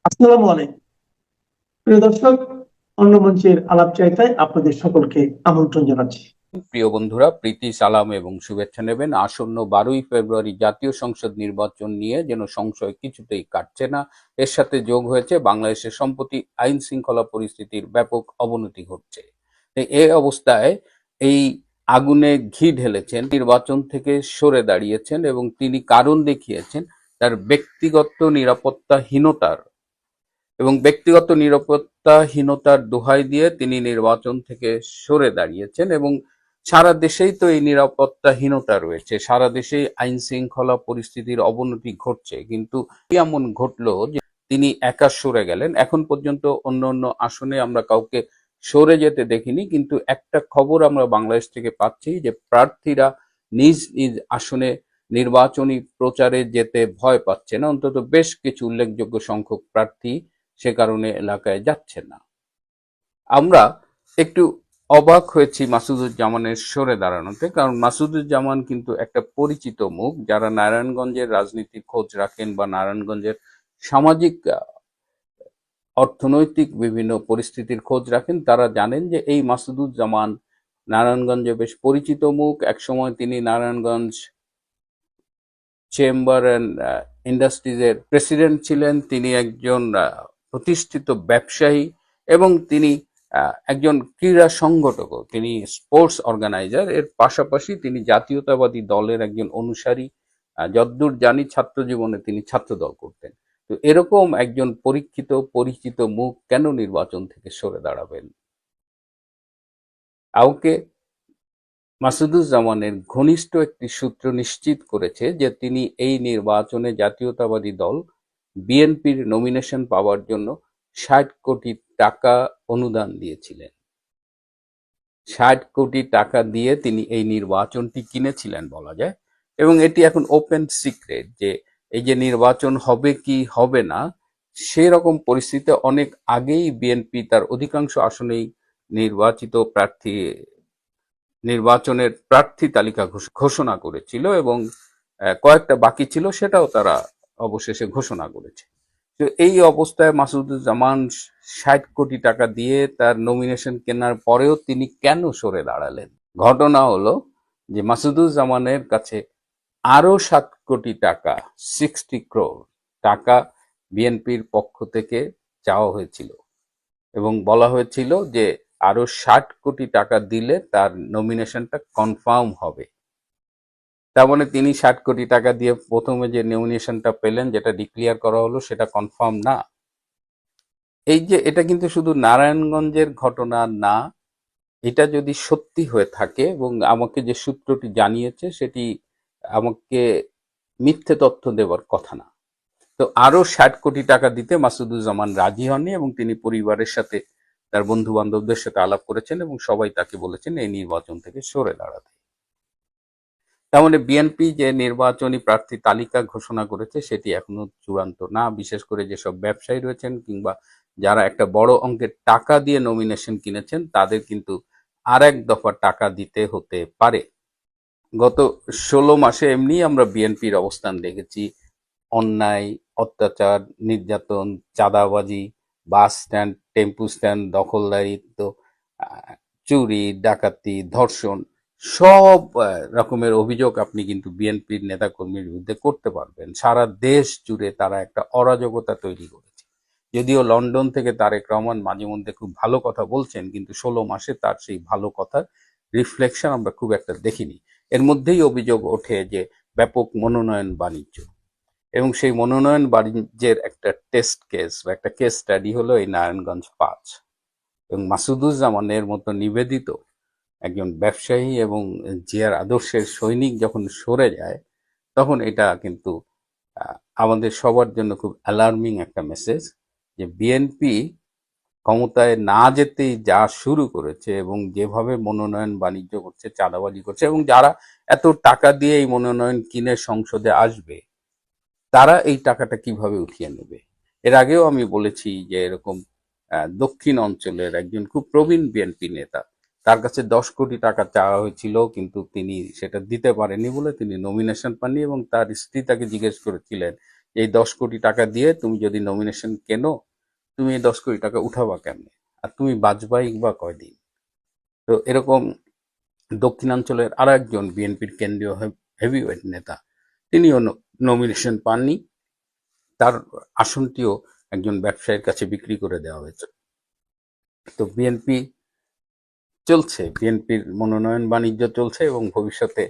আসসালামু আলাইকুম প্রিয় দর্শক। অন্য মঞ্চের আলাপচারিতায় আপনাদের সকলকে আমন্ত্রণ জানাচ্ছি। প্রিয় বন্ধুরা, প্রীতি সালাম এবং শুভেচ্ছা নেবেন। আসন্ন 12ই ফেব্রুয়ারি জাতীয় সংসদ নির্বাচন নিয়ে যেন সংশয় কিছুতেই কাটছে না। এর সাথে যোগ হয়েছে বাংলাদেশের সম্প্রতি আইন শৃঙ্খলা পরিস্থিতির ব্যাপক অবনতি ঘটছে। এই অবস্থায় এই আগুনে ঘি ঢেলেছেন, নির্বাচন থেকে সরে দাঁড়িয়েছেন এবং তিনি কারণ দেখিয়েছেন তার ব্যক্তিগত নিরাপত্তাহীনতার দোহাই দিয়ে তিনি নির্বাচন থেকে সরে দাঁড়িয়েছেন। এবং সারা দেশেই তো এই নিরাপত্তাহীনতা রয়েছে, সারা দেশেই আইন শৃঙ্খলা পরিস্থিতির অবনতি ঘটছে, কিন্তু এমন ঘটলো যে তিনি একা সরে গেলেন। এখন পর্যন্ত অন্য অন্য আসনে আমরা কাউকে সরে যেতে দেখিনি, কিন্তু একটা খবর আমরা বাংলাদেশ থেকে পাচ্ছি যে প্রার্থীরা নিজ নিজ আসনে নির্বাচনী প্রচারে যেতে ভয় পাচ্ছে না। অন্তত বেশ কিছু উল্লেখযোগ্য সংখ্যক প্রার্থী সে কারণে এলাকায় যাচ্ছে না। আমরা একটু অবাক হয়েছি মাসুদুজ্জামানের সরে দাঁড়ানোতে, কারণ মাসুদুজ্জামান কিন্তু একটা পরিচিত মুখ। যারা নারায়ণগঞ্জের রাজনীতির খোঁজ রাখেন বা নারায়ণগঞ্জের সামাজিক অর্থনৈতিক বিভিন্ন পরিস্থিতির খোঁজ রাখেন, তারা জানেন যে এই মাসুদুজ্জামান নারায়ণগঞ্জে বেশ পরিচিত মুখ। একসময় তিনি নারায়ণগঞ্জ চেম্বার অ্যান্ড ইন্ডাস্ট্রিজের প্রেসিডেন্ট ছিলেন। তিনি একজন প্রতিষ্ঠিত ব্যবসায়ী এবং তিনি একজন ক্রীড়া সংগঠকও। তিনি স্পোর্টস অর্গানাইজার। এর পাশাপাশি তিনি জাতীয়তাবাদী দলের একজন অনুসারী। যদ্দূর জানি ছাত্র জীবনে তিনি ছাত্রদল করতেন। তো এরকম একজন পরীক্ষিত পরিচিত মুখ কেন নির্বাচন থেকে সরে দাঁড়াবেন? কাউকে মাসুদুজ্জামানের ঘনিষ্ঠ একটি সূত্র নিশ্চিত করেছে যে তিনি এই নির্বাচনে জাতীয়তাবাদী দল বিএনপির নমিনেশন পাওয়ার জন্য ৬০ কোটি টাকা অনুদান দিয়েছিলেন। ৬০ কোটি টাকা দিয়ে তিনি এই নির্বাচনটি কিনেছিলেন বলা যায়। এবং এটি এখন ওপেন সিক্রেট যে এই যে নির্বাচন হবে কি হবে না, সেরকম পরিস্থিতিতে অনেক আগেই বিএনপি তার অধিকাংশ আসনেই নির্বাচনের প্রার্থী তালিকা ঘোষণা করেছিল এবং কয়েকটা বাকি ছিল, সেটাও তারা অবশেষে ঘোষণা করেছে। তো এই অবস্থায় মাসুদুজ্জামান ৬০ কোটি টাকা দিয়ে তার নমিনেশন কেনার পরেও তিনি কেন সরে দাঁড়ালেন? ঘটনা হলো যে মাসুদুজ্জামানের কাছে আরো ৭ কোটি টাকা, ৬০ ক্রোর টাকা বিএনপির পক্ষ থেকে চাওয়া হয়েছিল এবং বলা হয়েছিল যে আরো ৬০ কোটি টাকা দিলে তার নমিনেশনটা কনফার্ম হবে। তার মানে তিনি ৬০ কোটি টাকা দিয়ে প্রথমে যে নমিনেশনটা পেলেন, যেটা ডিক্লেয়ার করা হলো, সেটা কনফার্ম না। এই যে এটা কিন্তু শুধু নারায়ণগঞ্জের ঘটনা না, এটা যদি সত্যি হয়ে থাকে এবং আমাকে যে সূত্রটি জানিয়েছে সেটি আমাকে মিথ্যে তথ্য দেওয়ার কথা না। তো আরো ৬০ কোটি টাকা দিতে মাসুদুজ্জামান রাজি হননি এবং তিনি পরিবারের সাথে, তার বন্ধু বান্ধবদের সাথে আলাপ করেছেন এবং সবাই তাকে বলেছেন এই নির্বাচন থেকে সরে দাঁড়াতে। তার মানে বিএনপি যে নির্বাচনী প্রার্থী তালিকা ঘোষণা করেছে সেটি এখনো চূড়ান্ত না। বিশেষ করে যেসব ব্যবসায়ী রয়েছেন কিংবা যারা একটা বড় অঙ্কের টাকা দিয়ে নমিনেশন কিনেছেন, তাদের কিন্তু আর এক দফা টাকা দিতে হতে পারে। গত ১৬ মাসে এমনি আমরা বিএনপির অবস্থান দেখেছি। অন্যায়, অত্যাচার, নির্যাতন, চাঁদাবাজি, বাস স্ট্যান্ড, টেম্পু স্ট্যান্ড দখলদারিত্ব, চুরি, ডাকাতি, ধর্ষণ, সব রকমের অভিযোগ আপনি কিন্তু বিএনপির নেতাকর্মীর বিরুদ্ধে করতে পারবেন। সারা দেশ জুড়ে তারা একটা অরাজকতা তৈরি করেছে। যদিও লন্ডন থেকে তারেক রহমান মাঝে মধ্যে খুব ভালো কথা বলছেন, কিন্তু ১৬ মাসে তার সেই ভালো কথার রিফ্লেকশন আমরা খুব একটা দেখিনি। এর মধ্যেই অভিযোগ ওঠে যে ব্যাপক মনোনয়ন বাণিজ্য, এবং সেই মনোনয়ন বাণিজ্যের একটা টেস্ট কেস বা একটা কেস স্টাডি হলো এই নারায়ণগঞ্জ ৫। এবং মাসুদুজ্জামানের মতো নিবেদিত একজন ব্যবসায়ী এবং জিয়ার আদর্শের সৈনিক যখন সরে যায়, তখন এটা কিন্তু আমাদের সবার জন্য খুব অ্যালার্মিং একটা মেসেজ যে বিএনপি ক্ষমতায় না যেতেই যা শুরু করেছে এবং যেভাবে মনোনয়ন বাণিজ্য করছে, চাঁদাবাজি করছে, এবং যারা এত টাকা দিয়ে এই মনোনয়ন কিনে সংসদে আসবে, তারা এই টাকাটা কিভাবে উঠিয়ে নেবে। এর আগেও আমি বলেছি যে এরকম দক্ষিণ অঞ্চলের একজন খুব প্রবীণ বিএনপি নেতা, তার কাছে ১০ কোটি টাকা চাওয়া হয়েছিল, কিন্তু তিনি সেটা দিতে পারেনি বলে তিনি নমিনেশন পাননি। এবং তার স্ত্রী তাকে জিজ্ঞেস করেছিলেন এই 10 কোটি টাকা দিয়ে তুমি যদি নমিনেশন কেনো, তুমি এই 10 কোটি টাকা উঠাবা কেমনে, আর তুমি বাঁচবাই বা কয়দিন? তো এরকম দক্ষিণাঞ্চলের আর একজন বিএনপির কেন্দ্রীয় হেভিওয়েট নেতা, তিনিও নমিনেশন পাননি, তার আসনটিও একজন ব্যবসায়ীর কাছে বিক্রি করে দেওয়া হয়েছে। তো বিএনপির মনোনয়ন বাণিজ্য চলছে, এবং ভবিষ্যতে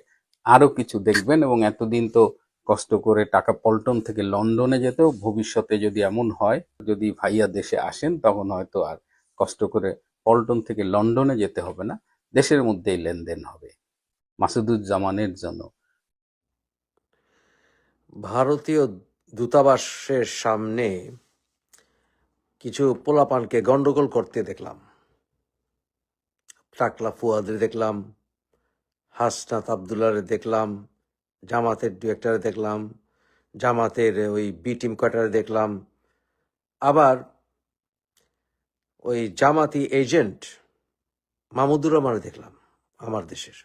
আরো কিছু দেখবেন। এবং এতদিন তো কষ্ট করে টাকা পল্টন থেকে লন্ডনে যেত, ভবিষ্যতে যদি এমন হয়, যদি ভাইয়া দেশে আসেন, তখন হয়তো আর কষ্ট করে পল্টন থেকে লন্ডনে যেতে হবে না, দেশের মধ্যেই লেনদেন হবে মাসুদুজ্জামানের জন্য। ভারতীয় দূতাবাসের সামনে কিছু পোলাপানকে গন্ডগোল করতে দেখলাম। টাকলা ফুয়াদের দেখলাম, হাসনাত আবদুল্লারে দেখলাম, জামাতের দু একটারে দেখলাম, জামাতের ওই বি টিম কয়টারে দেখলাম, আবার ওই জামাতি এজেন্ট মাহমুদুর রহমানে দেখলাম আমার দেশের।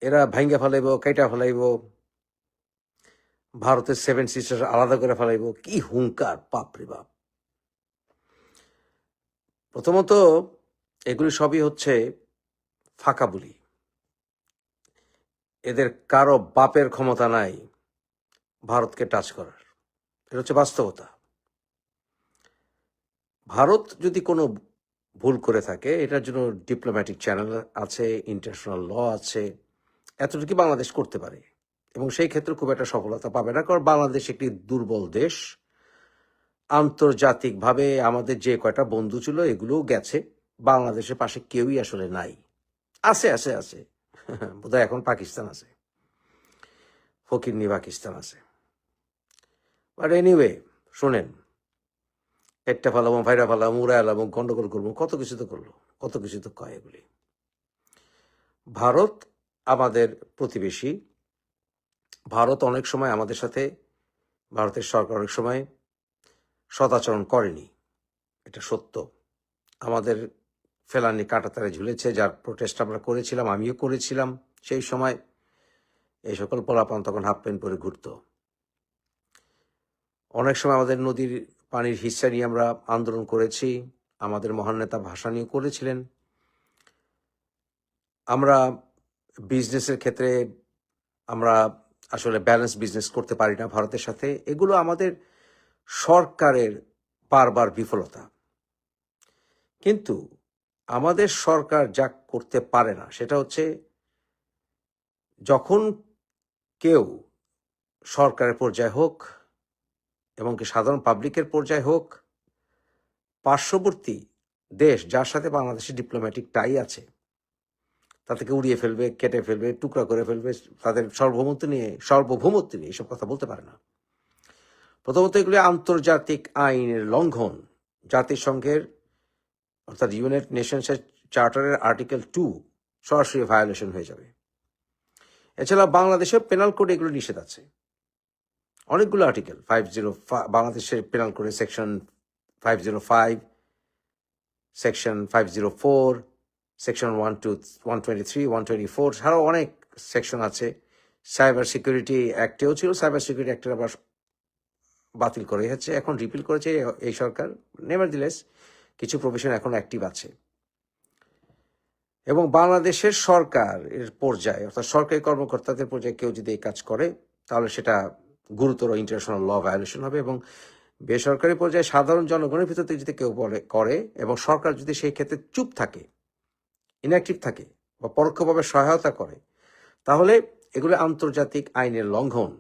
এরা ভাঙ্গা ফেলাইব, কাইটা ফেলাইব, ভারতের 7 সিস্টার আলাদা করে ফেলাইব, কি হুঙ্কার, বাপরে বাপ। প্রথমত এগুলি সবই হচ্ছে ফাঁকা বুলি। এদের কারো বাপের ক্ষমতা নাই ভারতকে টাচ করার, এটা হচ্ছে বাস্তবতা। ভারত যদি কোনো ভুল করে থাকে, এটার জন্য ডিপ্লোম্যাটিক চ্যানেল আছে, ইন্টারন্যাশনাল ল আছে, এতটুকু বাংলাদেশ করতে পারে, এবং সেই ক্ষেত্রে খুব একটা সফলতা পাবে না, কারণ বাংলাদেশ একটি দুর্বল দেশ। আন্তর্জাতিকভাবে আমাদের যে কয়টা বন্ধু ছিল এগুলোও গেছে, বাংলাদেশের পাশে কেউই আসলে নাই। আছে আছে আছে বোধহয় এখন পাকিস্তান আছে, ফকিরনি পাকিস্তান আছে। বাট এনিওয়ে, শোনেন, পেটটা ফালাবো, ভাইরা ফালাবো, উড়া এলাবো, গন্ডগোল করবো, কত কিছু তো করলো, কত কিছু তো কয় এগুলি। ভারত আমাদের প্রতিবেশী। ভারত অনেক সময় আমাদের সাথে, ভারতের সরকার অনেক সময় সদাচরণ করেনি, এটা সত্য। আমাদের ফেলানি কাঁটাতারে ঝুলেছে, যার প্রোটেস্ট আমরা করেছিলাম, আমিও করেছিলাম। সেই সময় এই সকল পোলাপান তখন হাফ প্যান্ট পরে ঘুরত। অনেক সময় আমাদের নদীর পানির হিস্সা নিয়ে আমরা আন্দোলন করেছি, আমাদের মহান নেতা ভাষা নিয়ে করেছিলেন। আমরা বিজনেসের ক্ষেত্রে আমরা আসলে ব্যালেন্স বিজনেস করতে পারি না ভারতের সাথে, এগুলো আমাদের সরকারের বারবার বিফলতা। কিন্তু আমাদের সরকার যা করতে পারে না সেটা হচ্ছে, যখন কেউ সরকারের পর্যায়ে হোক এবং কি সাধারণ পাবলিকের পর্যায়ে হোক, পার্শ্ববর্তী দেশ যার সাথে বাংলাদেশের ডিপ্লোম্যাটিক টাই আছে, তাদেরকে উড়িয়ে ফেলবে, কেটে ফেলবে, টুকরা করে ফেলবে, তাদের সার্বভৌমত্ব নিয়ে এসব কথা বলতে পারে না। প্রথমত এগুলি আন্তর্জাতিক আইনের লঙ্ঘন। জাতিসংঘের অর্থাৎ ইউনাইটেড নেশনসের চার্টারের আর্টিকেল 2 সরাসরি ভায়োলেশন হয়ে যাবে। এছাড়া বাংলাদেশের পেনাল কোডে এগুলো নিষেধ আছে, অনেকগুলো আর্টিকেল। বাংলাদেশের পেনাল কোডে সেকশন 505, সেকশন 504, সেকশন 123, 124, ছাড়াও অনেক সেকশন আছে। সাইবার সিকিউরিটি অ্যাক্টেও ছিল, সাইবার সিকিউরিটি অ্যাক্টের আবার বাতিল করে হচ্ছে, এখন রিপিল করেছে এই সরকার। নেভারদিলেস কিছু প্রভিশন এখন অ্যাক্টিভ আছে। এবং বাংলাদেশের সরকারের পর্যায়ে অর্থাৎ সরকারি কর্মকর্তাদের পর্যায়ে কেউ যদি এই কাজ করে, তাহলে সেটা গুরুতর ইন্টারন্যাশনাল ল ভায়োলেশন হবে। এবং বেসরকারি পর্যায়ে সাধারণ জনগণের ভিতর থেকে যদি কেউ করে এবং সরকার যদি সেই ক্ষেত্রে চুপ থাকে, ইনঅ্যাক্টিভ থাকে বা পরোক্ষভাবে সহায়তা করে, তাহলে এগুলো আন্তর্জাতিক আইনের লঙ্ঘন।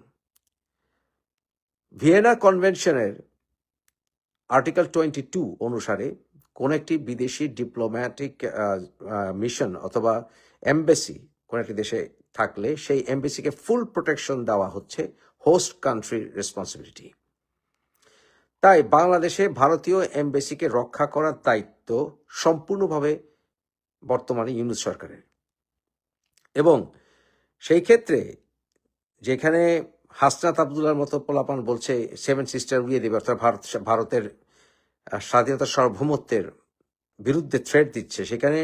ভিয়েনা কনভেনশনের আর্টিকেল 22 অনুসারে কোন একটি বিদেশি ডিপ্লোম্যাটিক মিশন অথবা এমবেসি কোন একটি দেশে থাকলে সেই এমবেসিকে ফুল প্রোটেকশন দেওয়া হচ্ছে হোস্ট কান্ট্রির রেসপন্সিবিলিটি। তাই বাংলাদেশে ভারতীয় এমবেসিকে রক্ষা করার দায়িত্ব সম্পূর্ণভাবে বর্তমানে ইউনূস সরকারের। এবং সেই ক্ষেত্রে যেখানে হাসনাত আবদুল্লার মতো পোলাপান বলছে 7 সিস্টার উড়িয়ে দেবে, অর্থাৎ ভারতের স্বাধীনতা সার্বভৌমত্বের বিরুদ্ধে থ্রেট দিচ্ছে, সেখানে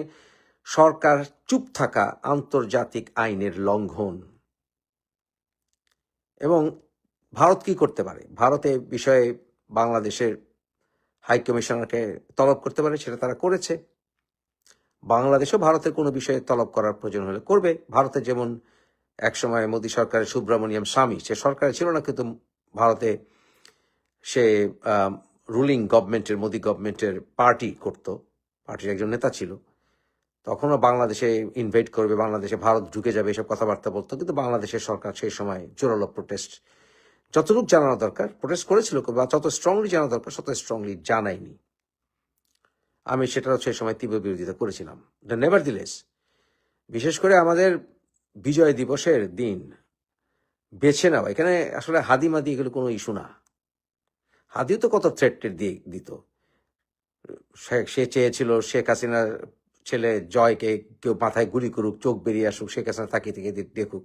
সরকার চুপ থাকা আন্তর্জাতিক আইনের লঙ্ঘন। এবং ভারত কি করতে পারে? ভারত এ বিষয়ে বাংলাদেশের হাই কমিশনারকে তলব করতে পারে, সেটা তারা করেছে। বাংলাদেশও ভারতের কোনো বিষয়ে তলব করার প্রয়োজন হলে করবে। ভারতে যেমন একসময় মোদী সরকারের সুব্রমণিয়াম স্বামী, সে সরকারে ছিল না, কিন্তু ভারতে সে রুলিং গভর্নমেন্টের, মোদী গভর্নমেন্টের পার্টি করত, পার্টির একজন নেতা ছিল। তখনও বাংলাদেশে ইনভাইট করবে, বাংলাদেশে ভারত ঢুকে যাবে, এসব কথাবার্তা বলতো। কিন্তু বাংলাদেশের সরকার সেই সময় জোরালো প্রোটেস্ট, যতটুকু জানানো দরকার প্রোটেস্ট করেছিল, বা যত স্ট্রংলি জানা দরকার তত স্ট্রংলি জানায়নি। আমি সেটারও সেই সময় তীব্র বিরোধিতা করেছিলাম। নেভারদিলেস, বিশেষ করে আমাদের বিজয় দিবসের দিন বেছে নেওয়া, এখানে আসলে হাদিমাদি এগুলো কোনো ইস্যু না। হাদিও তো কত থ্রেট দিয়ে দিত। সে চেয়েছিল শেখ হাসিনার ছেলে জয়কে কেউ মাথায় গুলি করুক, চোখ বেরিয়ে আসুক, শেখ হাসিনা তাকিয়ে থেকে দেখুক,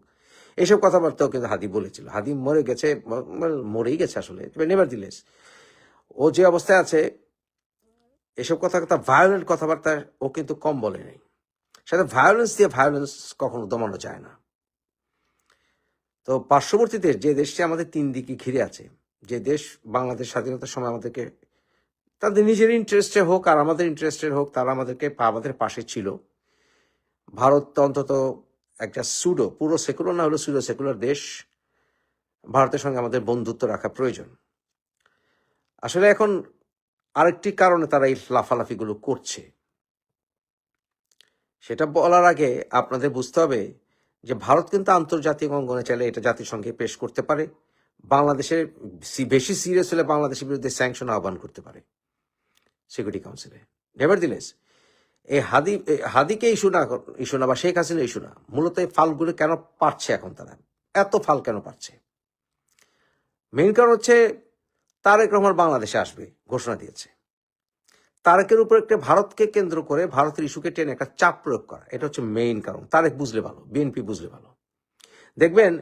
এইসব কথাবার্তাও কিন্তু হাদি বলেছিল। হাদি মরে গেছে, মরেই গেছে আসলে। নেভারদিলেস, ও যে অবস্থায় আছে, এসব কথা ভায়োলেন্ট কথাবার্তা ও কিন্তু কম বলে নেই। সাথে ভায়োলেন্স দিয়ে ভায়োলেন্স কখনো দমানো যায় না। তো পার্শ্ববর্তী দেশ, যে দেশটি আমাদের তিন দিকে ঘিরে আছে, যে দেশ বাংলাদেশ স্বাধীনতার সময় আমাদেরকে তাদের নিজের ইন্টারেস্টে হোক আর আমাদের ইন্টারেস্টের হোক, তারা আমাদের পাশে ছিল। ভারত তো অন্তত একটা পুরো সেকুলার না হলেও সুডো সেকুলার দেশ। ভারতের সঙ্গে আমাদের বন্ধুত্ব রাখা প্রয়োজন। আসলে এখন আরেকটি কারণে তারা এই লাফালাফিগুলো করছে, সেটা বলার আগে আপনাদের বুঝতে হবে যে ভারত কিন্তু আন্তর্জাতিক অঙ্গনে চাইলে এটা জাতিসংঘে পেশ করতে পারে। বাংলাদেশের বেশি সিরিয়াস হলে বাংলাদেশের বিরুদ্ধে স্যাংশন আহ্বান করতে পারে সিকিউরিটি কাউন্সিলে। নেভারদিলেস, এই হাদিকে ইস্যু না বা শেখ হাসিনা ইস্যু না, মূলত এই ফালগুলো কেন পারছে এখন, তারা এত ফাল কেন পারছে? মেইন কারণ হচ্ছে তারেক রহমান বাংলাদেশে আসবে ঘোষণা দিয়েছে। তারেকের উপর একটা ভারতকে কেন্দ্র করে ভারতের ইস্যুকে টেনে একটা চাপ প্রয়োগ করা, এটা হচ্ছে মেইন কারণ। তারেক বুঝলে ভালো, বিএনপি বুঝলে ভালো। দেখবেন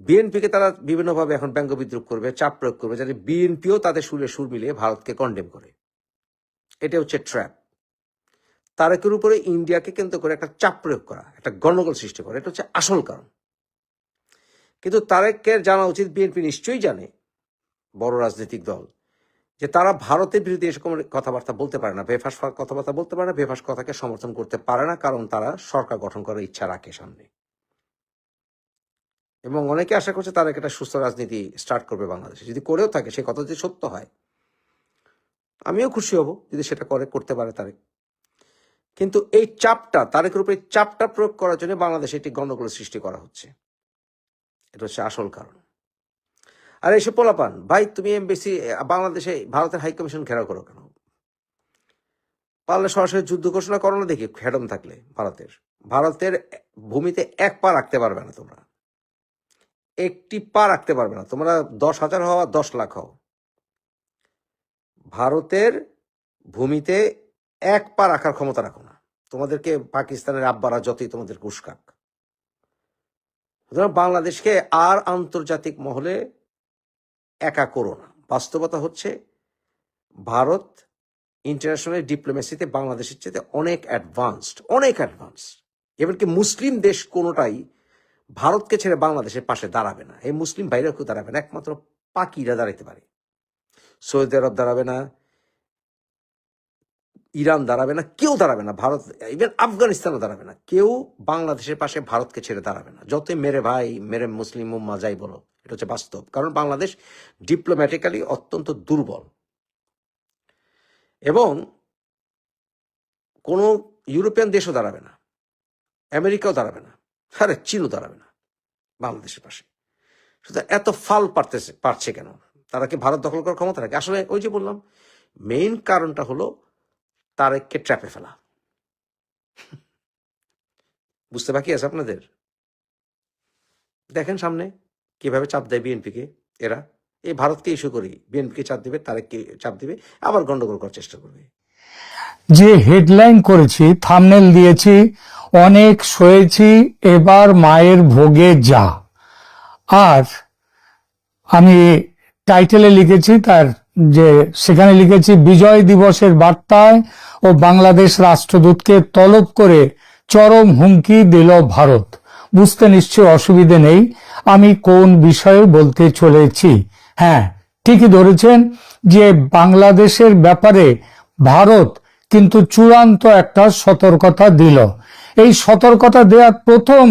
বিএনপিকে তারা বিভিন্নভাবে এখন ব্যঙ্গ বিদ্রুপ করবে, চাপ প্রয়োগ করবে, যাতে বিএনপিও তাদের সুরে সুর মিলিয়ে ভারতকে কন্ডেম করে। এটা হচ্ছে ট্র্যাপ। তারেকের উপরে ইন্ডিয়াকে কেন্দ্র করে একটা চাপ প্রয়োগ করা, একটা গন্ডগোল সৃষ্টি করা, এটা হচ্ছে আসল কারণ। কিন্তু তারেকের জানা উচিত, বিএনপি নিশ্চয়ই জানে, বড় রাজনৈতিক দল, যে তারা ভারতের বিরুদ্ধে এরকম কথাবার্তা বলতে পারে না, বেফাস কথাবার্তা বলতে পারে না, বেফাস কথাকে সমর্থন করতে পারে না, কারণ তারা সরকার গঠন করার ইচ্ছা রাখে সামনে। এবং অনেকে আশা করছে তারা একটা সুস্থ রাজনীতি স্টার্ট করবে বাংলাদেশে। যদি করেও থাকে, সে কথা যদি সত্য হয়, আমিও খুশি হব যদি সেটা করতে পারে তারেক। কিন্তু এই চাপটা, তারেকের উপরে চাপটা প্রয়োগ করার জন্য বাংলাদেশে একটি গন্ডগোল সৃষ্টি করা হচ্ছে, এটা হচ্ছে আসল কারণ। আর এসব পোলাপান, ভাই তুমি এমবেসি বাংলাদেশে ভারতের হাই কমিশন ঘেরাও করো কেন? পারলে সরাসরি যুদ্ধ ঘোষণা করো না, দেখি হেডম থাকলে ভারতের ভূমিতে এক পা রাখতে পারবে না তোমরা, একটি পা রাখতে পারবে না তোমরা। 10,000 হওয়া 10 লাখ হও, ভারতের ভূমিতে এক পা রাখার ক্ষমতা রাখো না। তোমাদেরকে পাকিস্তানের আব্বারা যতই তোমাদেরকে উস্কাক, সুতরাং বাংলাদেশকে আর আন্তর্জাতিক মহলে একা করো না। বাস্তবতা হচ্ছে ভারত ইন্টারন্যাশনাল ডিপ্লোমেসিতে বাংলাদেশের চেয়ে অনেক অ্যাডভান্সড। এমনকি মুসলিম দেশ কোনোটাই ভারতকে ছেড়ে বাংলাদেশের পাশে দাঁড়াবে না। এই মুসলিম বাইরেও কেউ দাঁড়াবে না, একমাত্র পাকিরা দাঁড়াইতে পারে। সৌদি আরব দাঁড়াবে না, ইরান দাঁড়াবে না, কেউ দাঁড়াবে না। ভারত, ইভেন আফগানিস্তানও দাঁড়াবে না। কেউ বাংলাদেশের পাশে ভারতকে ছেড়ে দাঁড়াবে না, যতই মেরে ভাই, মেরে মুসলিম উম্মা যাই বলো। এটা হচ্ছে বাস্তব, কারণ বাংলাদেশ ডিপ্লোম্যাটিক্যালি অত্যন্ত দুর্বল। এবং কোনো ইউরোপিয়ান দেশও দাঁড়াবে না, আমেরিকাও দাঁড়াবে না, আরে চীনও দাঁড়াবে না বাংলাদেশের পাশে। সুতরাং এত ফাল পারছে কেন? তারা কি ভারত দখল করার ক্ষমতা রাখে? আসলে ওই যে বললাম, মেইন কারণটা হলো তারেককে ট্র্যাপে ফেলা। বুঝতে বাকি আছে আপনাদের? দেখেন সামনে কিভাবে চাপ দেয় বিএনপিকে এরা। এই ভারতকে ইস্যু করি, বিএনপিকে চাপ দিবে, তারেককে চাপ দিবে, আবার গন্ডগোল করার চেষ্টা করবে। যে হেডলাইন করেছি, থাম্বনেল দিয়েছি, অনেক সয়েছি, এবার মায়ের ভোগে যা। আর আমি টাইটেলে লিখেছি সেখানে লিখেছি, বিজয় দিবসের বার্তায় ও বাংলাদেশ রাষ্ট্রদূতকে তলব করে চরম হুমকি দিল ভারত। বুঝতে নিশ্চয় অসুবিধে নেই আমি কোন বিষয়ে বলতে চলেছি। হ্যাঁ, ঠিকই ধরেছেন যে বাংলাদেশের ব্যাপারে ভারত কিন্তু চূড়ান্ত একটা সতর্কতা দিল। এই সতর্কতা দেওয়ার প্রথম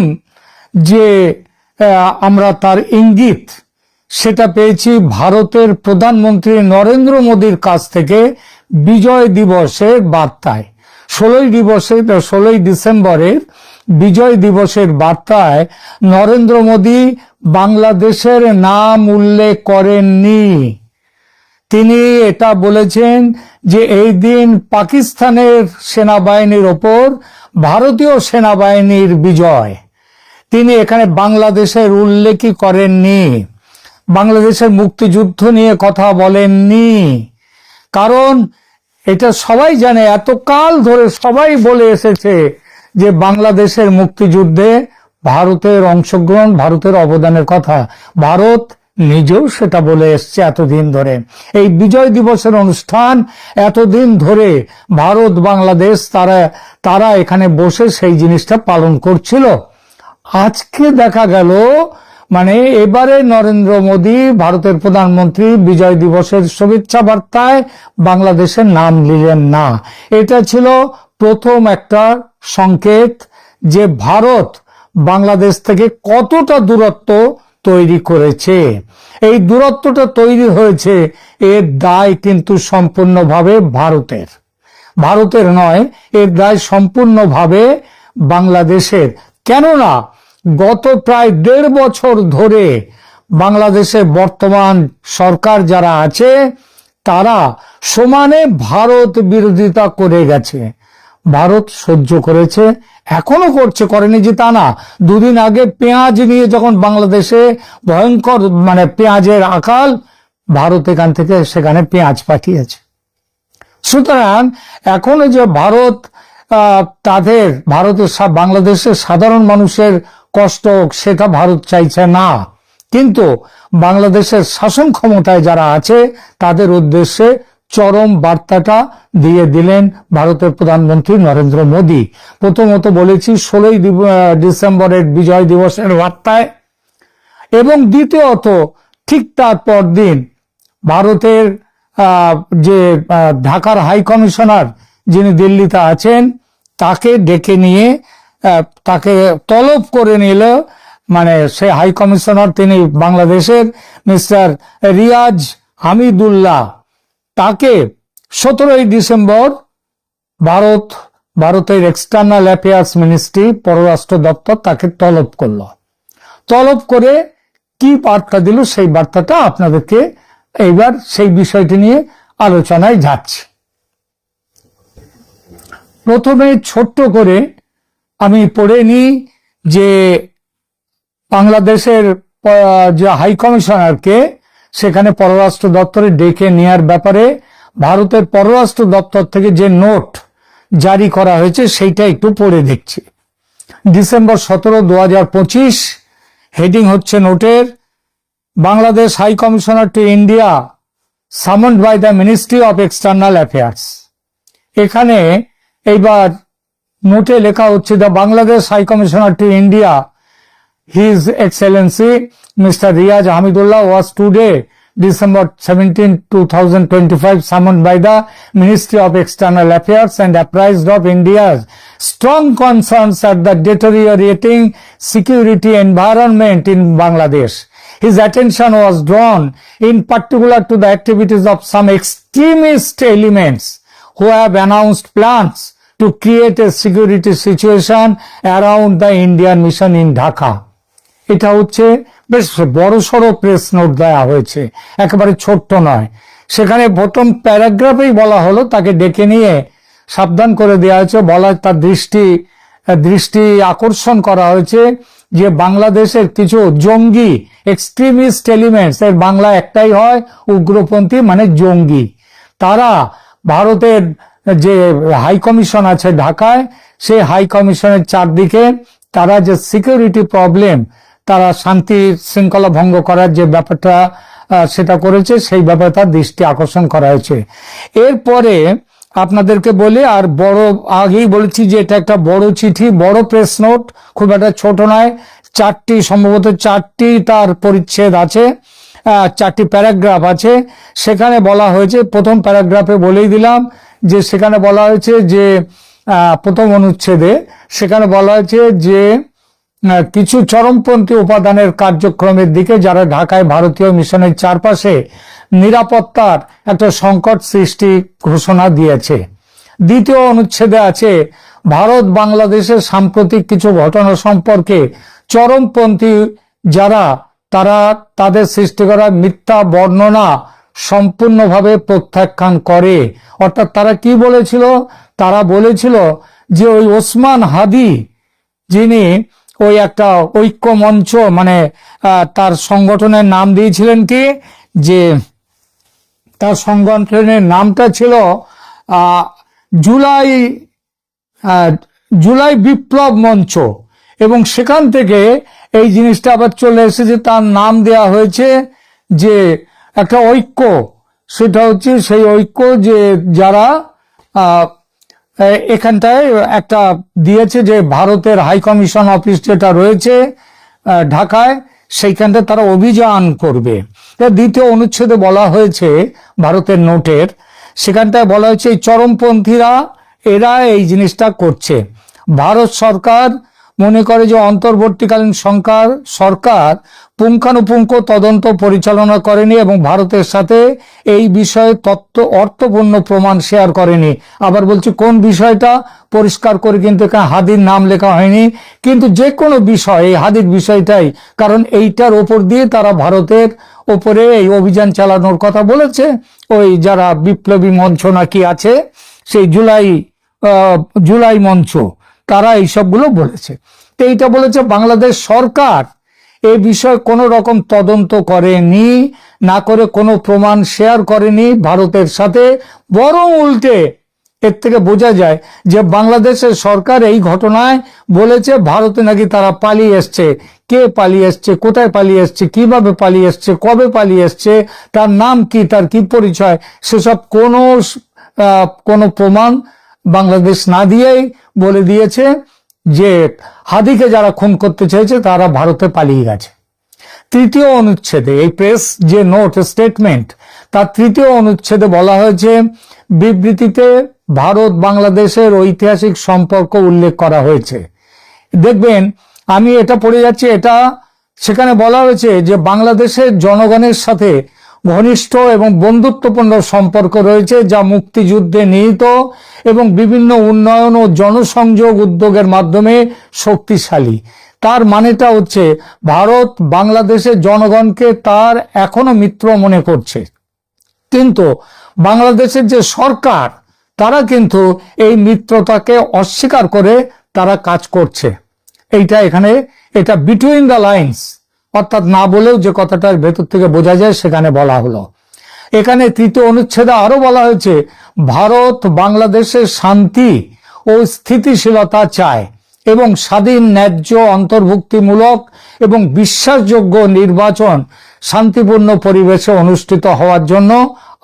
যে আমরা তার ইঙ্গিত সেটা পেয়েছি ভারতের প্রধানমন্ত্রী নরেন্দ্র মোদীর কাছ থেকে বিজয় দিবসের বার্তায়। 16 ডিসেম্বরের বিজয় দিবসের বার্তায় নরেন্দ্র মোদী বাংলাদেশের নাম উল্লেখ করেননি। তিনি এটা বলেছেন যে এই দিন পাকিস্তানের সেনাবাহিনীর ওপর ভারতীয় সেনাবাহিনীর বিজয়। তিনি এখানে বাংলাদেশের উল্লেখই করেননি, বাংলাদেশের মুক্তিযুদ্ধ নিয়ে কথা বলেননি। কারণ এটা সবাই জানে, এতকাল ধরে সবাই বলে এসেছে যে বাংলাদেশের মুক্তিযুদ্ধে ভারতের অংশগ্রহণ, ভারতের অবদানের কথা। ভারত নিজেও সেটা বলে এসছে এতদিন ধরে। এই বিজয় দিবসের অনুষ্ঠান এতদিন ধরে ভারত বাংলাদেশ তারা এখানে বসে সেই জিনিসটা পালন করছিল। আজকে দেখা গেল মানে এবারে নরেন্দ্র মোদী ভারতের প্রধানমন্ত্রী বিজয় দিবসের শুভেচ্ছা বার্তায় বাংলাদেশের নাম নিলেন না। এটা ছিল প্রথম একটা সংকেত যে ভারত বাংলাদেশ থেকে কতটা দূরত্ব তৈরি করেছে। এই দূরত্বটা তৈরি হয়েছে, এর দায় কিন্তু সম্পূর্ণভাবে ভারতের নয়, এর দায় সম্পূর্ণভাবে বাংলাদেশের। কেননা গত প্রায় 1.5 বছর ধরে বাংলাদেশের বর্তমান সরকার যারা আছে তারা সমানে ভারত বিরোধিতা করে গেছে। ভারত সহ্য করেছে, এখনো করছে, করেনি যে তা না। দুদিন আগে পেঁয়াজ নিয়ে যখন বাংলাদেশে ভয়ঙ্কর মানে পেঁয়াজের আকাল, ভারত এখান থেকে সেখানে পেঁয়াজ পাঠিয়েছে। সুতরাং এখনো যে ভারত বাংলাদেশের সাধারণ মানুষের কষ্ট সেটা ভারত চাইছে না, কিন্তু বাংলাদেশের শাসন ক্ষমতায় যারা আছে তাদের উদ্দেশ্যে চরম বার্তাটা দিয়ে দিলেন ভারতের প্রধানমন্ত্রী নরেন্দ্র মোদী। প্রথমত বলেছি 16 ডিসেম্বরের বিজয় দিবসের বার্তায়, এবং দ্বিতীয়ত ঠিক তার পরদিন ভারতের যে ঢাকার হাই কমিশনার যিনি দিল্লিতে আছেন তাকে ডেকে নিয়ে তাকে তলব করে নিল। মানে সে হাই কমিশনার তিনি বাংলাদেশের মিস্টার রিয়াজ হামিদুল্লাহ, তাকে 17 ডিসেম্বর ভারতের এক্সটার্নাল অ্যাফেয়ার্স মিনিস্ট্রি পররাষ্ট্র দপ্তর তাকে তলব করে কি বার্তা দিল সেই বার্তাটা আপনাদেরকে এইবার সেই বিষয়টি নিয়ে আলোচনায় যাচ্ছি। প্রথমে ছোট্ট করে আমি পড়ে নিই যে বাংলাদেশের যে হাই কমিশনারকে সেখানে পররাষ্ট্র দপ্তরে ডেকে নেওয়ার ব্যাপারে ভারতের পররাষ্ট্র দপ্তর থেকে যে নোট জারি করা হয়েছে সেইটা একটু পড়ে দেখছি। ডিসেম্বর 17, 2025, হেডিং হচ্ছে নোটের, Bangladesh high commissioner to India summoned by the ministry of external affairs. এখানে এইবার নোটে লেখা হচ্ছে, the Bangladesh high commissioner to India His Excellency Mr. Riyaz Hamidullah was today, December 17, 2025, summoned by the Ministry of External Affairs and apprised of India's strong concerns at the deteriorating security environment in Bangladesh. His attention was drawn in particular to the activities of some extremist elements who have announced plans to create a security situation around the Indian mission in Dhaka. এটা হচ্ছে বেশ বড়সড় press note দেওয়া হয়েছে, একেবারে ছোট্ট নয়। সেখানে প্রথম প্যারাগ্রাফেই বলা হলো, তাকে ডেকে নিয়ে সাবধান করে দেওয়া হয়েছে, তার দৃষ্টি আকর্ষণ করা হয়েছে যে বাংলাদেশের কিছু জঙ্গি এক্সট্রিমিস্ট এলিমেন্টস, এর বাংলা একটাই হয় উগ্রপন্থী মানে জঙ্গি, তারা ভারতের যে হাই কমিশন আছে ঢাকায়, সেই হাই কমিশনের চারদিকে তারা যে সিকিউরিটি প্রবলেম, তারা শান্তি শৃঙ্খলা ভঙ্গ করার যে ব্যাপারটা সেটা করেছে, সেই ব্যাপারে তার দৃষ্টি আকর্ষণ করা হয়েছে। এরপরে আপনাদেরকে বলি, আর আগেই বলেছি যে এটা একটা বড় চিঠি, বড় প্রেস নোট, খুব একটা ছোট নয়, সম্ভবত চারটি তার পরিচ্ছেদ আছে, চারটি প্যারাগ্রাফ আছে। সেখানে বলা হয়েছে, প্রথম প্যারাগ্রাফে বলেই দিলাম যে সেখানে বলা হয়েছে যে প্রথম অনুচ্ছেদে সেখানে বলা হয়েছে যে কিছু চরমপন্থী উপাদানের কার্যক্রমের দিকে যারা ঢাকায় ভারতীয় মিশনের চারপাশে নিরাপত্তার একটা সংকট সৃষ্টি ঘোষণা দিয়েছে। দ্বিতীয় অনুচ্ছেদে আছে ভারত বাংলাদেশের সাম্প্রতিক কিছু ঘটনা সম্পর্কে চরমপন্থী যারা তারা তাদের সৃষ্টি করা মিথ্যা বর্ণনা সম্পূর্ণভাবে প্রত্যাখ্যান করে। অর্থাৎ তারা কি বলেছিল? তারা বলেছিল যে ওই ওসমান হাদি যিনি ওই একটা ঐক্য মঞ্চ মানে তার সংগঠনের নাম দিয়েছিলেন কি, যে তার সংগঠনের নামটা ছিল জুলাই বিপ্লব মঞ্চ, এবং সেখান থেকে এই জিনিসটা আবার চলে এসেছে, তার নাম দেয়া হয়েছে যে একটা ঐক্য। সেটা হচ্ছে সেই ঐক্য যে যারা এখানটায় একটা দিয়েছে যে ভারতের হাই কমিশন অফিস যেটা রয়েছে ঢাকায়, সেইখানটা তারা অভিযান করবে। দ্বিতীয় অনুচ্ছেদে বলা হয়েছে ভারতের নোটের, সেখানটায় বলা হয়েছে এই চরমপন্থীরা এরা এই জিনিসটা করছে। ভারত সরকার মনে করে যে অন্তর্বর্তীকালীন সরকার পুঙ্খানুপুঙ্খ তদন্ত পরিচালনা করেনি এবং ভারতের সাথে এই বিষয়ে অর্থপূর্ণ প্রমাণ শেয়ার করেনি। আবার বলছি কোন বিষয়টা পরিষ্কার করে কিন্তু এখানে হাদির নাম লেখা হয়নি, কিন্তু যে কোনো বিষয় এই হাদির বিষয়টাই, কারণ এইটার ওপর দিয়ে তারা ভারতের ওপরে এই অভিযান চালানোর কথা বলেছে। ওই যারা বিপ্লবী মঞ্চ নাকি আছে সেই জুলাই মঞ্চ, তারা এইসবগুলো বলেছে। তো এইটা বলেছে বাংলাদেশ সরকার এই বিষয়ে কোনো রকম তদন্ত করেনি, না করে কোনো প্রমাণ শেয়ার করেনি ভারতের সাথে, বরং উল্টে এর থেকে বোঝা যায় যে বাংলাদেশের সরকার এই ঘটনায় বলেছে ভারতে নাকি তারা পালিয়ে এসছে। কে পালিয়ে এসছে, কোথায় পালিয়ে এসছে, কিভাবে পালিয়ে এসছে, কবে পালিয়ে এসছে, তার নাম কি, তার কি পরিচয়, সেসব কোনো প্রমাণ বাংলাদেশ না দিয়েই বলে দিয়েছে যে হাদিকে যারা খুন করতে চেয়েছে তারা ভারতে পালিয়ে গেছে। তৃতীয় অনুচ্ছেদে এই প্রেস যে নোট স্টেটমেন্ট তার তৃতীয় অনুচ্ছেদে বলা হয়েছে, বিবৃতিতে ভারত বাংলাদেশের ঐতিহাসিক সম্পর্ক উল্লেখ করা হয়েছে। দেখবেন আমি এটা পড়ে যাচ্ছি, এটা সেখানে বলা হয়েছে যে বাংলাদেশের জনগণের সাথে ঘনিষ্ঠ এবং বন্ধুত্বপূর্ণ সম্পর্ক রয়েছে, যা মুক্তিযুদ্ধে নিহিত এবং বিভিন্ন উন্নয়ন ও জনসংযোগ উদ্যোগের মাধ্যমে শক্তিশালী। তার মানেটা হচ্ছে ভারত বাংলাদেশের জনগণকে তার এখনো মিত্র মনে করছে, কিন্তু বাংলাদেশের যে সরকার তারা কিন্তু এই মিত্রতাকে অস্বীকার করে তারা কাজ করছে। এইটা এখানে এটা বিটুইন দ্য লাইন্স, অর্থাৎ না বলেও যে কথাটার ভেতর থেকে বোঝা যায় সেখানে বলা হলো। এখানে তৃতীয় অনুচ্ছেদে আরো বলা হয়েছে ভারত বাংলাদেশের শান্তি ও স্থিতিশীলতা চায় এবং স্বাধীন, ন্যায্য, অন্তর্ভুক্তিমূলক এবং বিশ্বাসযোগ্য নির্বাচন শান্তিপূর্ণ পরিবেশে অনুষ্ঠিত হওয়ার জন্য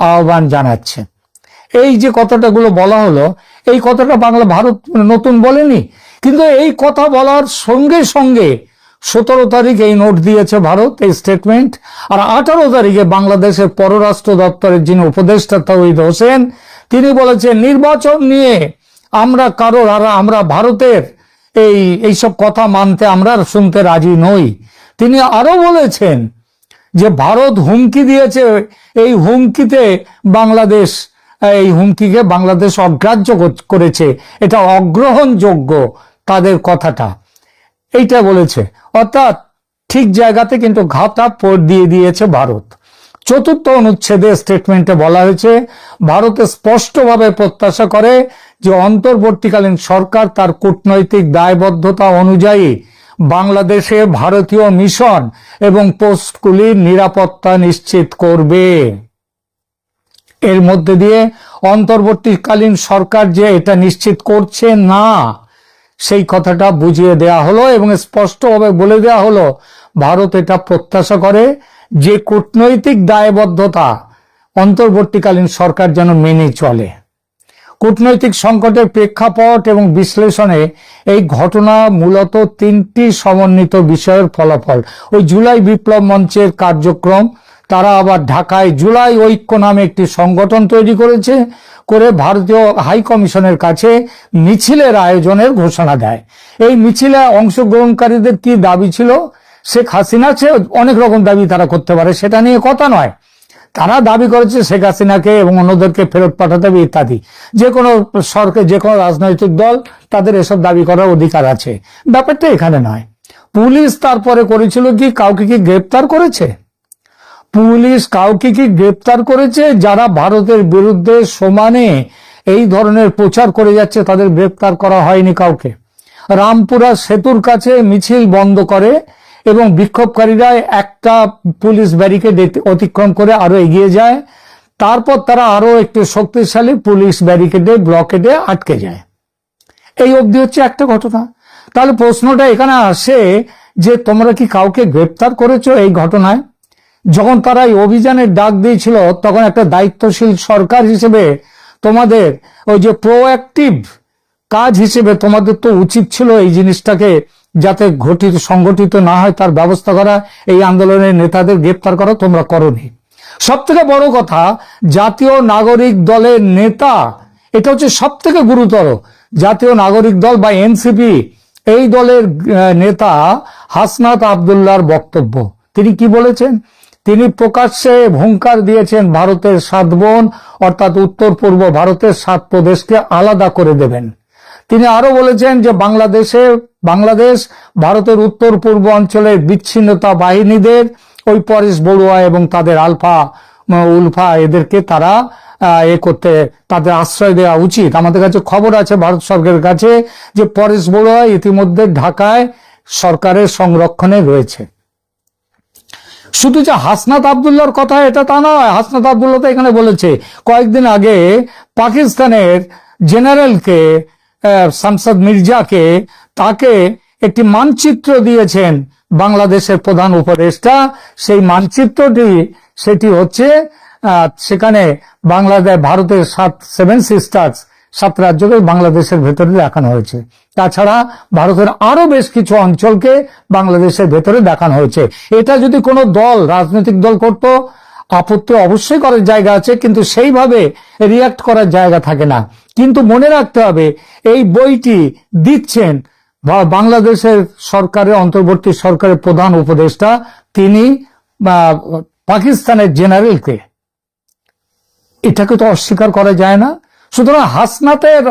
আহ্বান জানাচ্ছে। এই যে কথাটাগুলো বলা হলো, এই কথাটা ভারত নতুন বলেনি, কিন্তু এই কথা বলার সঙ্গে সঙ্গে 17 তারিখ এই নোট দিয়েছে ভারত, এই স্টেটমেন্ট। আর 18 তারিখে বাংলাদেশের পররাষ্ট্র দপ্তরের যিনি উপদেষ্টা তাওহিদ হোসেন, তিনি বলেছেন নির্বাচন নিয়ে আমরা ভারতের এইসব কথা মানতে আমরা শুনতে রাজি নই। তিনি আরো বলেছেন যে ভারত হুমকি দিয়েছে, এই হুমকিকে বাংলাদেশ অগ্রাহ্য করেছে, এটা অগ্রহণযোগ্য তাদের কথাটা, এইটা বলেছে। অর্থাৎ ঠিক জায়গাতে কিন্তু ঘাটা দিয়ে দিয়েছে ভারত। চতুর্থ অনুচ্ছেদে স্টেটমেন্টে বলা হয়েছে ভারত স্পষ্টভাবে প্রত্যাশা করে যে অন্তর্বর্তীকালীন সরকার তার কূটনৈতিক দায়বদ্ধতা অনুযায়ী বাংলাদেশে ভারতীয় মিশন এবং পোস্টগুলির নিরাপত্তা নিশ্চিত করবে। এর মধ্যে দিয়ে অন্তর্বর্তীকালীন সরকার যে এটা নিশ্চিত করছে না সেই কথাটা বুঝিয়ে দেয়া হলো এবং স্পষ্টভাবে বলে দেয়া হলো ভারত এটা প্রত্যাশা করে যে কূটনৈতিক দায়বদ্ধতা অন্তর্বর্তীকালীন সরকার যেন মেনে চলে। কূটনৈতিক সংকটের প্রেক্ষাপট এবং বিশ্লেষণে এই ঘটনা মূলত তিনটি সমন্বিত বিষয়ের ফলাফল। ওই জুলাই বিপ্লব মঞ্চের কার্যক্রম, তারা আবার ঢাকায় জুলাই ঐক্য নামে একটি সংগঠন তৈরি করেছে, করে ভারতীয় হাই কমিশনের কাছে মিছিলের আয়োজনের ঘোষণা দেয়। এই মিছিলে অংশগ্রহণকারীদের কি দাবি ছিল? শেখ হাসিনা অনেক রকম দাবি তারা করতে পারে, সেটা নিয়ে কথা নয়। তারা দাবি করেছে শেখ হাসিনাকে এবং অন্যদেরকে ফেরত পাঠাতে হবে ইত্যাদি। যে কোনো সরকার, যে কোনো রাজনৈতিক দল তাদের এসব দাবি করার অধিকার আছে, ব্যাপারটা এখানে নয়। পুলিশ তারপরে করেছিল কি, কাউকে কি গ্রেপ্তার করেছে? পুলিশ কাউকে কি গ্রেপ্তার করেছে? যারা ভারতের বিরুদ্ধে সমানে এই ধরনের প্রচার করে যাচ্ছে তাদের গ্রেপ্তার করা হয়নি কাউকে। রামপুরা সেতুর কাছে মিছিল বন্ধ করে এবং বিক্ষোভকারীরা একটা পুলিশ ব্যারিকেড অতিক্রম করে আরো এগিয়ে যায়, তারপর তারা আরো একটু শক্তিশালী পুলিশ ব্যারিকেডে ব্লকেডে আটকে যায়। এই অবধি হচ্ছে একটা ঘটনা। তাহলে প্রশ্নটা এখানে আসে যে তোমরা কি কাউকে গ্রেপ্তার করেছো এই ঘটনায়? যখন তারা এই অভিযানের ডাক দিয়েছিল তখন একটা দায়িত্বশীল সরকার হিসেবে তোমাদের ওই যে প্রোঅ্যাক্টিভ কাজ হিসেবে তোমাদের তো উচিত ছিল এই জিনিসটাকে যাতে সংগঠিত না হয় তার ব্যবস্থা করা, এই আন্দোলনের নেতাদের গ্রেপ্তার করা, তোমরা করোনি। সব থেকে বড় কথা, জাতীয় নাগরিক দলের নেতা, এটা হচ্ছে সব থেকে গুরুতর, জাতীয় নাগরিক দল বা এনসিপি, এই দলের নেতা হাসনাত আব্দুল্লাহর বক্তব্য। তিনি কি বলেছেন? তিনি প্রকাশ্যে হুঙ্কার দিয়েছেন ভারতের 7 বোন অর্থাৎ উত্তর পূর্ব ভারতের 7 প্রদেশকে আলাদা করে দেবেন। তিনি আরো বলেছেন যে বাংলাদেশ ভারতের উত্তর পূর্ব অঞ্চলের বিচ্ছিন্নতা বাহিনীদের, ওই পরেশ বড়ুয়া এবং তাদের আলফা উলফা, এদেরকে তারা করতে তাদের আশ্রয় দেওয়া উচিত। আমাদের কাছে খবর আছে ভারত সরকারের কাছে যে পরেশ বড়ুয়া ইতিমধ্যে ঢাকায় সরকারের সংরক্ষণে রয়েছে। শুধু যে হাসনাত আব্দুল্লাহর কথা এটা তা নয়, হাসনাত আব্দুল্লাহ তো এখানে বলেছে কয়েকদিন আগে পাকিস্তানের জেনারেলকে শামসাদ মির্জাকে, তাকে একটি মানচিত্র দিয়েছেন বাংলাদেশের প্রধান উপদেষ্টা। সেই মানচিত্রটি সেটি হচ্ছে সেখানে ভারতের 7 সিস্টার্স, 7 রাজ্যকে বাংলাদেশের ভেতরে দেখানো হয়েছে। তাছাড়া ভারতের আরো বেশ কিছু অঞ্চলকে বাংলাদেশের ভেতরে দেখানো হয়েছে। এটা যদি কোনো দল, রাজনৈতিক দল করত, আপত্তি অবশ্যই করার জায়গা আছে, কিন্তু সেইভাবে রিয়াক্ট করার জায়গা থাকে না। কিন্তু মনে রাখতে হবে এই বইটি দিচ্ছেন বাংলাদেশের সরকারের, অন্তর্বর্তী সরকারের প্রধান উপদেষ্টা, তিনি পাকিস্তানের জেনারেলকে। এটাকে তো অস্বীকার করা যায় না। সুতরাং হাসনাতের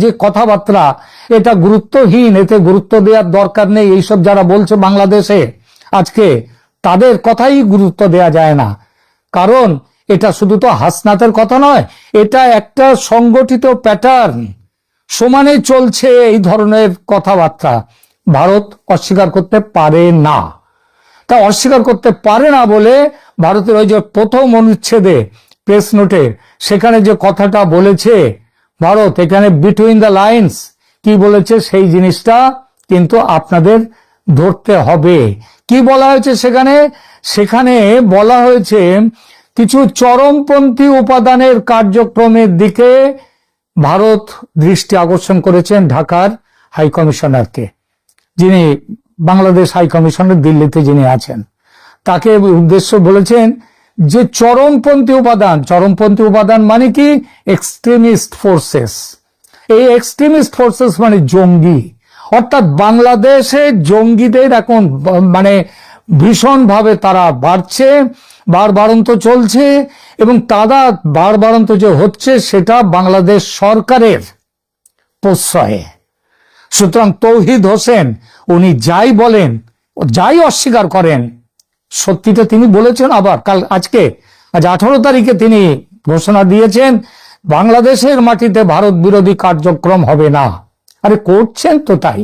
যে কথাবার্তা এটা গুরুত্বহীন, এতে গুরুত্ব দেওয়ার দরকার নেই। এইসব যারা বলছে বাংলাদেশে আজকে, তাদের কথাই গুরুত্ব দেয়া যায় না। কারণ এটা শুধু তো হাসনাতের কথা নয়, এটা একটা সংগঠিত প্যাটার্ন, সমানে চলছে এই ধরনের কথাবার্তা। ভারত অস্বীকার করতে পারে না। তা অস্বীকার করতে পারে না বলে ভারতের ওই যে প্রথম অনুচ্ছেদে প্রেস নোটে সেখানে যে কথাটা বলেছে ভারত, এখানে বিটুইন দ্য লাইন্স কি বলেছে সেই জিনিসটা কিন্তু আপনাদের ধরতে হবে। কি বলা হয়েছে সেখানে বলা হয়েছে কিছু চরমপন্থী উপাদানের কার্যক্রমের দিকে ভারত দৃষ্টি আকর্ষণ করেছেন ঢাকার হাই কমিশনারকে, যিনি বাংলাদেশ হাই কমিশনার দিল্লিতে যিনি আছেন, তাকে উদ্দেশ্য বলেছেন যে চরমপন্থী উপাদান মানে কি? Extremist forces. এই এক্সট্রিমিস্ট ফোর্সেস মানে জঙ্গি, অর্থাৎ বাংলাদেশে জঙ্গিদের এখন মানে ভীষণভাবে তারা বাড়ছে, বাড়বাড়ন্ত চলছে, এবং তারা বাড়বাড়ন্ত যে হচ্ছে সেটা বাংলাদেশ সরকারের প্রশ্রয়ে। সুতরাং তৌহিদ হোসেন উনি যাই বলেন, যাই অস্বীকার করেন, সত্যিটা তিনি বলেছেন। আবার আজ 18 তারিখে তিনি ঘোষণা দিয়েছেন বাংলাদেশের মাটিতে ভারত বিরোধী কার্যক্রম হবে না। আরে করছেন তো তাই,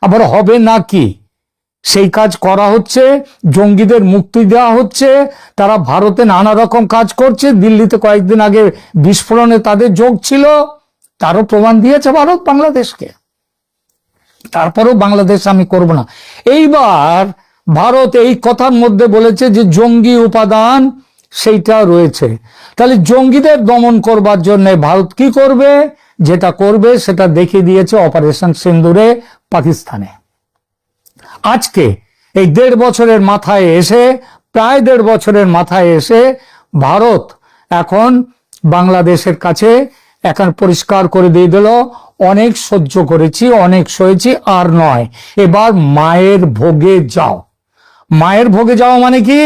আবার হবে না কি? সেই কাজ করা হচ্ছে, জঙ্গিদের মুক্তি দেওয়া হচ্ছে, তারা ভারতে নানা রকম কাজ করছে। দিল্লিতে কয়েকদিন আগে বিস্ফোরণে তাদের যোগ ছিল, তারও প্রমাণ দিয়েছে ভারত বাংলাদেশকে। তারপরেও বাংলাদেশ আমি করব না। এইবার ভারত এই কথার মধ্যে বলেছে যে জঙ্গি উপাদান সেইটা রয়েছে। তাহলে জঙ্গিদের দমন করবার জন্য ভারত কি করবে? যেটা করবে সেটা দেখিয়ে দিয়েছে অপারেশন সিন্দুরে পাকিস্তানে। আজকে এই 1.5 বছরের মাথায় এসে, প্রায় 1.5 বছরের মাথায় এসে ভারত এখন বাংলাদেশের কাছে এখন পরিষ্কার করে দিয়ে দিল, অনেক সহ্য করেছি, অনেক সয়েছি, আর নয়, এবার মায়ের ভোগে যাও। মায়ের ভোগে যাওয়া মানে কি?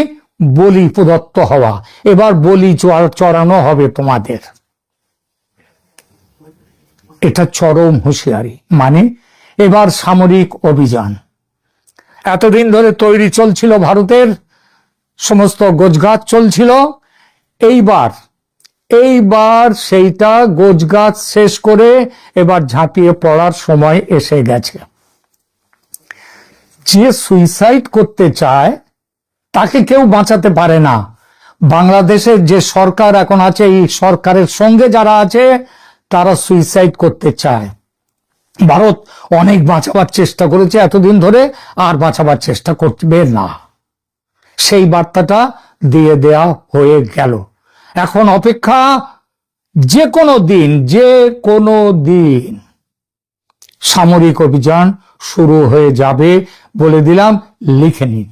বলি প্রদত্ত হওয়া। এবার বলি চড়ানো হবে তোমাদের। এটা চরম হুঁশিয়ারি। মানে এবার সামরিক অভিযান। এতদিন ধরে তৈরি চলছিল, ভারতের সমস্ত গোছগাছ চলছিল, এইবার সেইটা গোছগাছ শেষ করে এবার ঝাঁপিয়ে পড়ার সময় এসে গেছে। যে সুইসাইড করতে চায় তাকে কেউ বাঁচাতে পারে না। বাংলাদেশের যে সরকার এখন আছে, এই সরকারের সঙ্গে যারা আছে তারা সুইসাইড করতে চায়। ভারত অনেক বাঁচাবার চেষ্টা করেছে এতদিন ধরে, আর বাঁচাবার চেষ্টা করবে না। সেই বার্তাটা দিয়ে দেয়া হয়ে গেল। এখন অপেক্ষা, যে কোনো দিন সামরিক অভিযান শুরু হয়ে যাবে, বলে দিলাম, লিখে নিন।